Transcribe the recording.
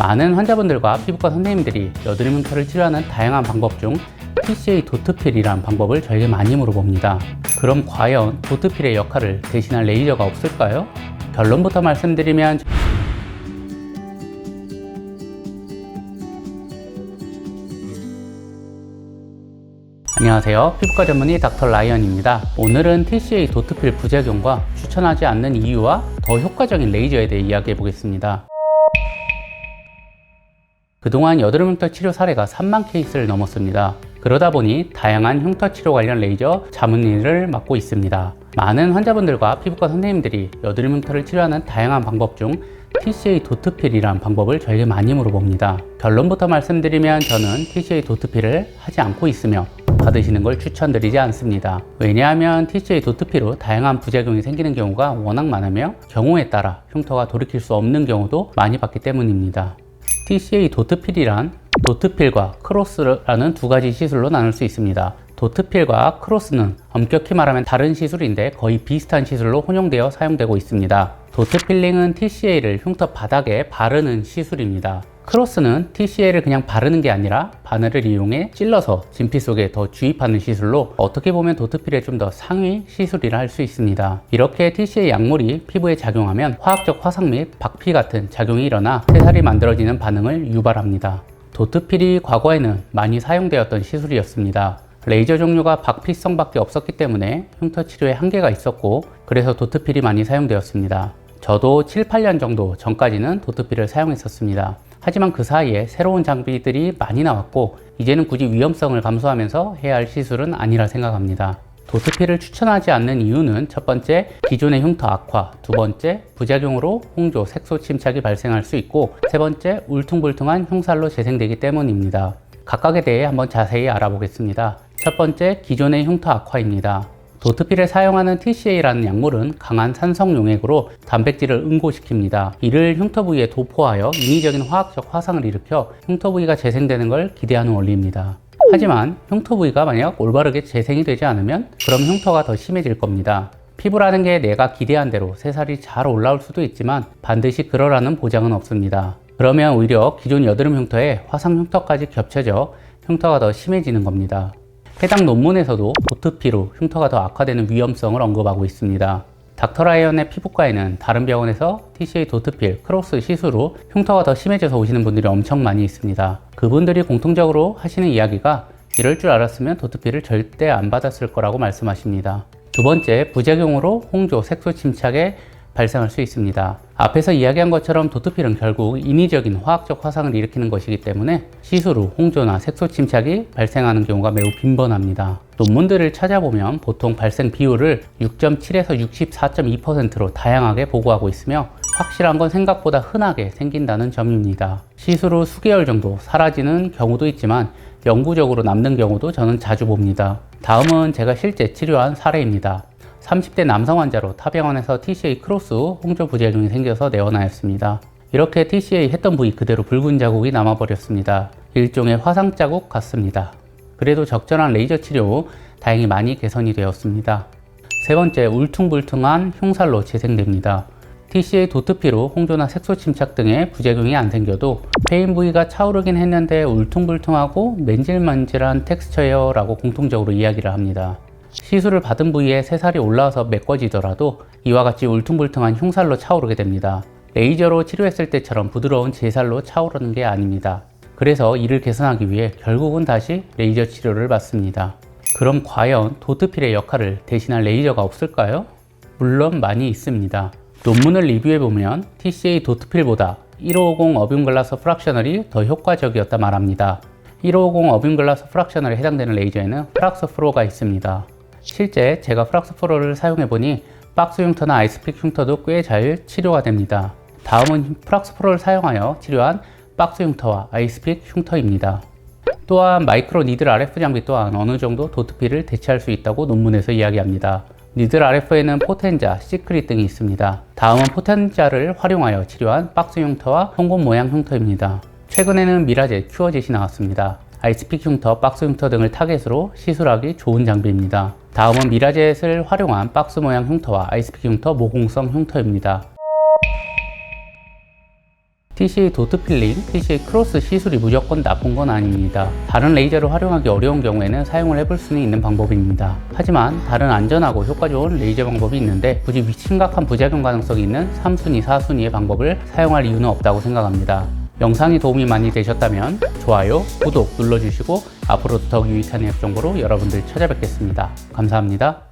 많은 환자분들과 피부과 선생님들이 여드름 흉터를 치료하는 다양한 방법 중 TCA 도트필이란 방법을 저에게 많이 물어봅니다. 그럼 과연 도트필의 역할을 대신할 레이저가 없을까요? 결론부터 말씀드리면 안녕하세요. 피부과 전문의 닥터 라이언입니다. 오늘은 TCA 도트필 부작용과 추천하지 않는 이유와 더 효과적인 레이저에 대해 이야기해 보겠습니다. 그동안 여드름 흉터 치료 사례가 3만 케이스를 넘었습니다. 그러다 보니 다양한 흉터 치료 관련 레이저 자문의를 맡고 있습니다. 많은 환자분들과 피부과 선생님들이 여드름 흉터를 치료하는 다양한 방법 중 TCA 도트필이란 방법을 저에게 많이 물어봅니다. 결론부터 말씀드리면 저는 TCA 도트필을 하지 않고 있으며 받으시는 걸 추천드리지 않습니다. 왜냐하면 TCA 도트필로 다양한 부작용이 생기는 경우가 워낙 많으며 경우에 따라 흉터가 돌이킬 수 없는 경우도 많이 봤기 때문입니다. TCA 도트필이란 도트필과 크로스라는 두 가지 시술로 나눌 수 있습니다. 도트필과 크로스는 엄격히 말하면 다른 시술인데 거의 비슷한 시술로 혼용되어 사용되고 있습니다. 도트필링은 TCA를 흉터 바닥에 바르는 시술입니다. 크로스는 TCA를 그냥 바르는 게 아니라 바늘을 이용해 찔러서 진피 속에 더 주입하는 시술로 어떻게 보면 도트필의 좀 더 상위 시술이라 할 수 있습니다. 이렇게 TCA 약물이 피부에 작용하면 화학적 화상 및 박피 같은 작용이 일어나 새살이 만들어지는 반응을 유발합니다. 도트필이 과거에는 많이 사용되었던 시술이었습니다. 레이저 종류가 박피성밖에 없었기 때문에 흉터 치료에 한계가 있었고 그래서 도트필이 많이 사용되었습니다. 저도 7, 8년 정도 전까지는 도트필을 사용했었습니다. 하지만 그 사이에 새로운 장비들이 많이 나왔고 이제는 굳이 위험성을 감수하면서 해야 할 시술은 아니라 생각합니다. 도트필을 추천하지 않는 이유는 첫 번째, 기존의 흉터 악화, 두 번째, 부작용으로 홍조, 색소 침착이 발생할 수 있고 세 번째, 울퉁불퉁한 흉살로 재생되기 때문입니다. 각각에 대해 한번 자세히 알아보겠습니다. 첫 번째, 기존의 흉터 악화입니다. 도트필에 사용하는 TCA라는 약물은 강한 산성 용액으로 단백질을 응고시킵니다. 이를 흉터 부위에 도포하여 인위적인 화학적 화상을 일으켜 흉터 부위가 재생되는 걸 기대하는 원리입니다. 하지만 흉터 부위가 만약 올바르게 재생이 되지 않으면 그럼 흉터가 더 심해질 겁니다. 피부라는 게 내가 기대한 대로 새살이 잘 올라올 수도 있지만 반드시 그러라는 보장은 없습니다. 그러면 오히려 기존 여드름 흉터에 화상 흉터까지 겹쳐져 흉터가 더 심해지는 겁니다. 해당 논문에서도 도트필로 흉터가 더 악화되는 위험성을 언급하고 있습니다. 닥터 라이언의 피부과에는 다른 병원에서 TCA 도트필, 크로스 시술로 흉터가 더 심해져서 오시는 분들이 엄청 많이 있습니다. 그분들이 공통적으로 하시는 이야기가 이럴 줄 알았으면 도트필을 절대 안 받았을 거라고 말씀하십니다. 두 번째, 부작용으로 홍조, 색소 침착에 발생할 수 있습니다. 앞에서 이야기한 것처럼 도트필은 결국 인위적인 화학적 화상을 일으키는 것이기 때문에 시술 후 홍조나 색소 침착이 발생하는 경우가 매우 빈번합니다. 논문들을 찾아보면 보통 발생 비율을 6.7에서 64.2%로 다양하게 보고하고 있으며 확실한 건 생각보다 흔하게 생긴다는 점입니다. 시술 후 수개월 정도 사라지는 경우도 있지만 영구적으로 남는 경우도 저는 자주 봅니다. 다음은 제가 실제 치료한 사례입니다. 30대 남성 환자로 타병원에서 TCA 크로스 후 홍조 부작용이 생겨서 내원하였습니다. 이렇게 TCA 했던 부위 그대로 붉은 자국이 남아버렸습니다. 일종의 화상 자국 같습니다. 그래도 적절한 레이저 치료 후 다행히 많이 개선이 되었습니다. 세 번째, 울퉁불퉁한 흉살로 재생됩니다. TCA 도트필로 홍조나 색소 침착 등의 부작용이 안 생겨도 페인 부위가 차오르긴 했는데 울퉁불퉁하고 맨질맨질한 텍스처예요 라고 공통적으로 이야기를 합니다. 시술을 받은 부위에 새살이 올라와서 메꿔지더라도 이와 같이 울퉁불퉁한 흉살로 차오르게 됩니다. 레이저로 치료했을 때처럼 부드러운 제살로 차오르는 게 아닙니다. 그래서 이를 개선하기 위해 결국은 다시 레이저 치료를 받습니다. 그럼 과연 도트필의 역할을 대신할 레이저가 없을까요? 물론 많이 있습니다. 논문을 리뷰해보면 TCA 도트필보다 1550 어뷸글라스 프락셔널이 더 효과적이었다 말합니다. 1550 어뷸글라스 프락셔널에 해당되는 레이저에는 프락스 프로가 있습니다. 실제 제가 프락스 프로를 사용해보니 박스 흉터나 아이스픽 흉터도 꽤 잘 치료가 됩니다. 다음은 프락스 프로를 사용하여 치료한 박스 흉터와 아이스픽 흉터입니다. 또한 마이크로 니들 RF 장비 또한 어느 정도 도트필을 대체할 수 있다고 논문에서 이야기합니다. 니들 RF에는 포텐자, 시크릿 등이 있습니다. 다음은 포텐자를 활용하여 치료한 박스 흉터와 송곳 모양 흉터입니다. 최근에는 미라젯, 큐어젯이 나왔습니다. 아이스픽 흉터, 박스 흉터 등을 타겟으로 시술하기 좋은 장비입니다. 다음은 미라젯을 활용한 박스 모양 흉터와 아이스픽 흉터, 모공성 흉터입니다. TCA 도트 필링, TCA 크로스 시술이 무조건 나쁜 건 아닙니다. 다른 레이저를 활용하기 어려운 경우에는 사용을 해볼 수는 있는 방법입니다. 하지만 다른 안전하고 효과 좋은 레이저 방법이 있는데 굳이 심각한 부작용 가능성이 있는 3순위, 4순위의 방법을 사용할 이유는 없다고 생각합니다. 영상이 도움이 많이 되셨다면 좋아요, 구독 눌러주시고 앞으로도 더 유익한 의학 정보로 여러분들 찾아뵙겠습니다. 감사합니다.